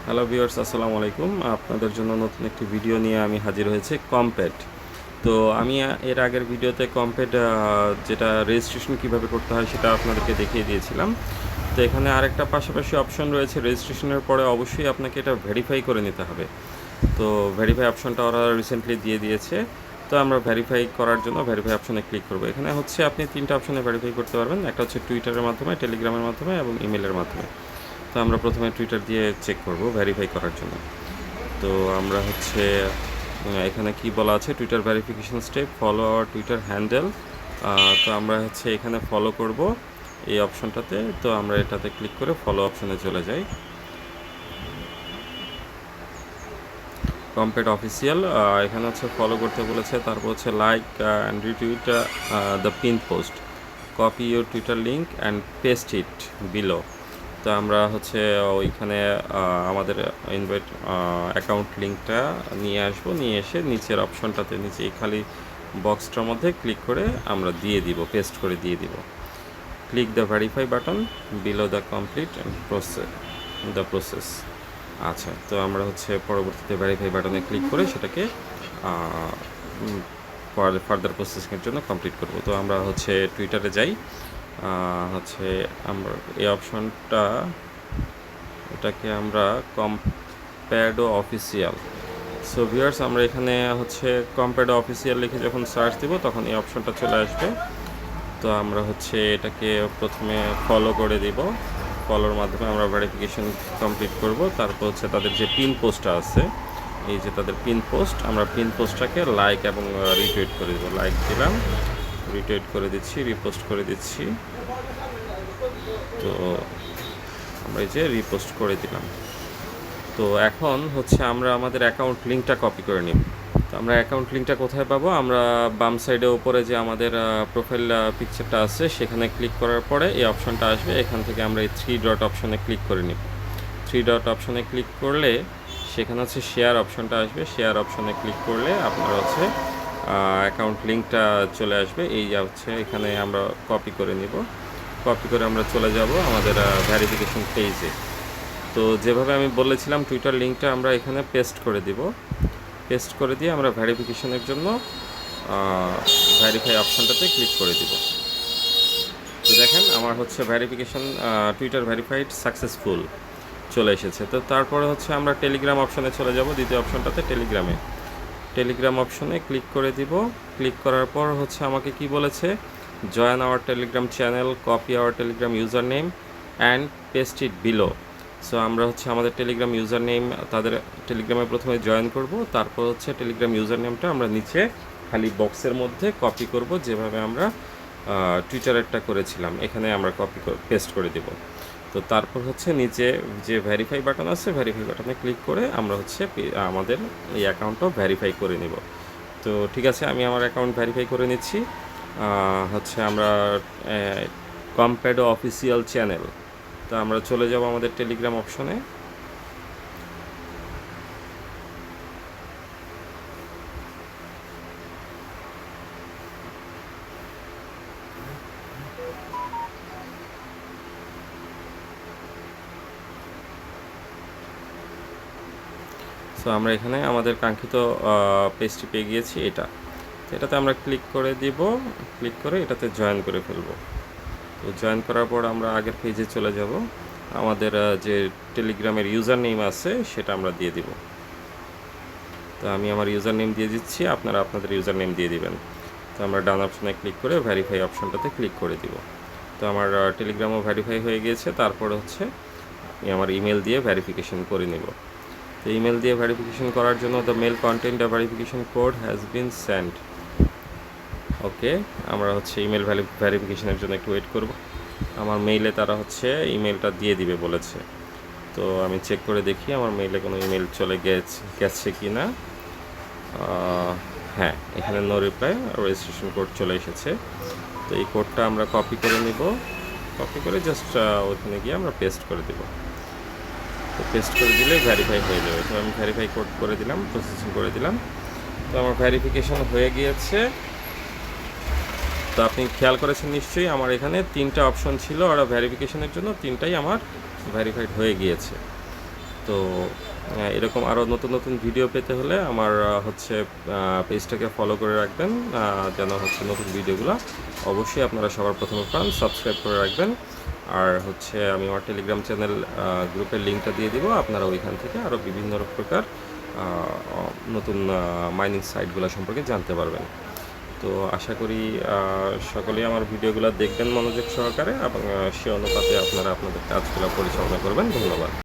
Hello viewers, আসসালামু আলাইকুম। আপনাদের জন্য নতুন একটি ভিডিও নিয়ে আমি হাজির হয়েছি। কমপ্যাড। তো আমি এর আগের ভিডিওতে কমপ্যাড যেটা রেজিস্ট্রেশন কিভাবে করতে হয় সেটা আপনাদেরকে দেখিয়ে দিয়েছিলাম। তো এখানে আরেকটা পাশাপাশি অপশন রয়েছে। রেজিস্ট্রেশনের পরে অবশ্যই আপনাকে এটা ভেরিফাই করে নিতে হবে। তো ভেরিফাই অপশনটা ওরা রিসেন্টলি দিয়ে দিয়েছে। তো আমরা ভেরিফাই করার জন্য ভেরিফাই অপশনে ক্লিক করব। এখানে হচ্ছে আপনি 3টা অপশনে ভেরিফাই করতে পারবেন। একটা হচ্ছে টুইটারের মাধ্যমে, টেলিগ্রামের মাধ্যমে এবং ইমেলের মাধ্যমে। তো আমরা প্রথমে টুইটার দিয়ে চেক করব ভেরিফাই করার জন্য। তো আমরা হচ্ছে এখানে কি বলা আছে, Twitter verification step, follow our Twitter handle. তো আমরা হচ্ছে এখানে ফলো করব এই অপশনটাতে। তো আমরা এটাতে ক্লিক করে ফলো অপশনে চলে যাই। কমপ্যাড অফিসিয়াল, এখানে হচ্ছে ফলো করতে বলেছে। তারপর হচ্ছে like and retweet the pin post, copy your Twitter link and paste it below. তো আমরা হচ্ছে ওইখানে আমাদের ইনভাইট অ্যাকাউন্ট লিঙ্কটা নিয়ে আসবো, নিয়ে এসে নিচের অপশনটাতে, নিচে এই খালি বক্সটার মধ্যে ক্লিক করে আমরা দিয়ে দিব, পেস্ট করে দিয়ে দিব। Click the verify button below the complete and process. আচ্ছা, তো আমরা হচ্ছে পরবর্তীতে ভেরিফাই বাটনে ক্লিক করে সেটাকে ফার্দার প্রসেসিংয়ের জন্য কমপ্লিট করব। তো আমরা হচ্ছে টুইটারে যাই। হচ্ছে আমরা এই অপশনটা, এটাকে আমরা কমপ্যাডো অফিসিয়াল। সো ভিউয়ার্স, আমরা এখানে হচ্ছে কমপ্যাডো অফিসিয়াল লিখে যখন সার্চ দিব তখন এই অপশনটা চলে আসবে। তো আমরা হচ্ছে এটাকে প্রথমে ফলো করে দিব। ফলোর মাধ্যমে আমরা ভেরিফিকেশন কমপ্লিট করব। তারপর হচ্ছে তাদের যে পিন পোস্টটা আছে, এই যে তাদের পিন পোস্ট, আমরা পিন পোস্টটাকে লাইক এবং রিটুইট করে দেবো। লাইক দিলাম, রিটুইট করে দিচ্ছি, রিপোস্ট করে দিচ্ছি। তো আমরা এই যে রিপোস্ট করে দিলাম। তো এখন হচ্ছে আমরা আমাদের অ্যাকাউন্ট লিঙ্কটা কপি করে নিব। তো আমরা অ্যাকাউন্ট লিঙ্কটা কোথায় পাবো? আমরা বাম সাইডে উপরে যে আমাদের প্রোফাইল পিকচারটা আছে সেখানে ক্লিক করার পরে এই অপশনটা আসবে। এখান থেকে আমরা এই 3 ডট অপশনে ক্লিক করে নিব। 3 ডট অপশনে ক্লিক করলে সেখানে হচ্ছে শেয়ার অপশনটা আসবে। শেয়ার অপশনে ক্লিক করলে আপনার হচ্ছে অ্যাকাউন্ট লিঙ্কটা চলে আসবে। এই হচ্ছে এখানে আমরা কপি করে নিব। কপি করে আমরা চলে যাব আমাদের ভেরিফিকেশন পেজে। তো যেভাবে আমি বলেছিলাম টুইটার লিঙ্কটা আমরা এখানে পেস্ট করে দিব। পেস্ট করে দিয়ে আমরা ভেরিফিকেশনের জন্য ভেরিফাই অপশানটাতে ক্লিক করে দিব। তো দেখেন আমার হচ্ছে ভেরিফিকেশন, টুইটার ভেরিফাইড সাকসেসফুল চলে এসেছে। তো তারপরে হচ্ছে আমরা টেলিগ্রাম অপশানে চলে যাব, দ্বিতীয় অপশানটাতে টেলিগ্রাম অপশনে ক্লিক করে দিব। ক্লিক করার পর হচ্ছে আমাকে কি বলেছে, join our Telegram channel, copy our Telegram user name and paste it below. So আমরা হচ্ছে আমাদের টেলিগ্রাম ইউজার নেম, তাদের টেলিগ্রামে প্রথমে জয়েন করব। তারপর হচ্ছে টেলিগ্রাম ইউজার নেমটা আমরা নিচে খালি বক্সের মধ্যে কপি করব, যেভাবে আমরা টুইটারেরটা করেছিলাম এখানে আমরা কপি পেস্ট করে দেব। তো তারপর হচ্ছে নিচে যে ভেরিফাই বাটন আছে, ভেরিফাই বাটনে ক্লিক করে আমরা হচ্ছে আমাদের এই অ্যাকাউন্টটাও ভেরিফাই করে নেব। তো ঠিক আছে, আমি আমার অ্যাকাউন্ট ভেরিফাই করে নিচ্ছি। হচ্ছে আমরা কমপ্যাডো অফিসিয়াল চ্যানেল, তো আমরা চলে যাব আমাদের টেলিগ্রাম অপশনে। সো আমরা এখানে আমাদের কাঙ্ক্ষিত পেজটি পেয়ে গিয়েছি, এটা। তো এটাতে আমরা ক্লিক করে দিব। ক্লিক করে এটাতে জয়েন করে ফেলব। তো জয়েন করার পর আমরা আগের পেজে চলে যাব। আমাদের যে টেলিগ্রামের ইউজার নেম আছে সেটা আমরা দিয়ে দিব। তো আমি আমার ইউজার নেম দিয়ে দিচ্ছি, আপনারা আপনাদের ইউজার নেম দিয়ে দিবেন। তো আমরা ডান অপশনে ক্লিক করে ভেরিফাই অপশনটাতে ক্লিক করে দিব। তো আমার টেলিগ্রামও ভেরিফাই হয়ে গিয়েছে। তারপরে হচ্ছে আমি আমার ইমেল দিয়ে ভেরিফিকেশন করে নেব। তো ইমেল দিয়ে ভেরিফিকেশন করার জন্য the mail content the verification code has been send. Okay, আমরা হচ্ছে ইমেল ভেরিফিকেশনের জন্য একটু ওয়েট করব। আমার মেইলে তারা হচ্ছে ইমেলটা দিয়ে দিবে বলেছে। তো আমি চেক করে দেখি আমার মেইলে কোনো ইমেল চলে গেছে কি না। হ্যাঁ, এখানে নো রিপ্লাই, রেজিস্ট্রেশন কোড চলে এসেছে। তো এই কোডটা আমরা কপি করে নিব। কপি করে জাস্ট ওখানে গিয়ে আমরা পেস্ট করে দেব। তো পেস্ট করে দিলে ভেরিফাই হয়ে যাবে। তো আমি ভেরিফাই কোড করে দিলাম, প্রসেসিং করে দিলাম। তো আমার ভেরিফিকেশন হয়ে গিয়েছে। তো আপনি খেয়াল করেছেন নিশ্চয়ই, আমার এখানে 3টা অপশন ছিল আর ভেরিফিকেশনের জন্য 3টাই আমার ভেরিফাইড হয়ে গিয়েছে। তো এরকম আরও নতুন নতুন ভিডিও পেতে হলে আমার হচ্ছে পেজটাকে ফলো করে রাখবেন, যেন হচ্ছে নতুন ভিডিওগুলো অবশ্যই আপনারা সবার প্রথমে পান। সাবস্ক্রাইব করে রাখবেন। আর হচ্ছে আমি আমার টেলিগ্রাম চ্যানেল গ্রুপের লিঙ্কটা দিয়ে দিব, আপনারা ওইখান থেকে আরও বিভিন্ন প্রকার নতুন মাইনিং সাইটগুলো সম্পর্কে জানতে পারবেন। তো আশা করি সকলেই আমার ভিডিওগুলো দেখবেন মনোযোগ সহকারে এবং সে অনুপাতে আপনারা আপনাদের কাজগুলো পরিচালনা করবেন। ধন্যবাদ।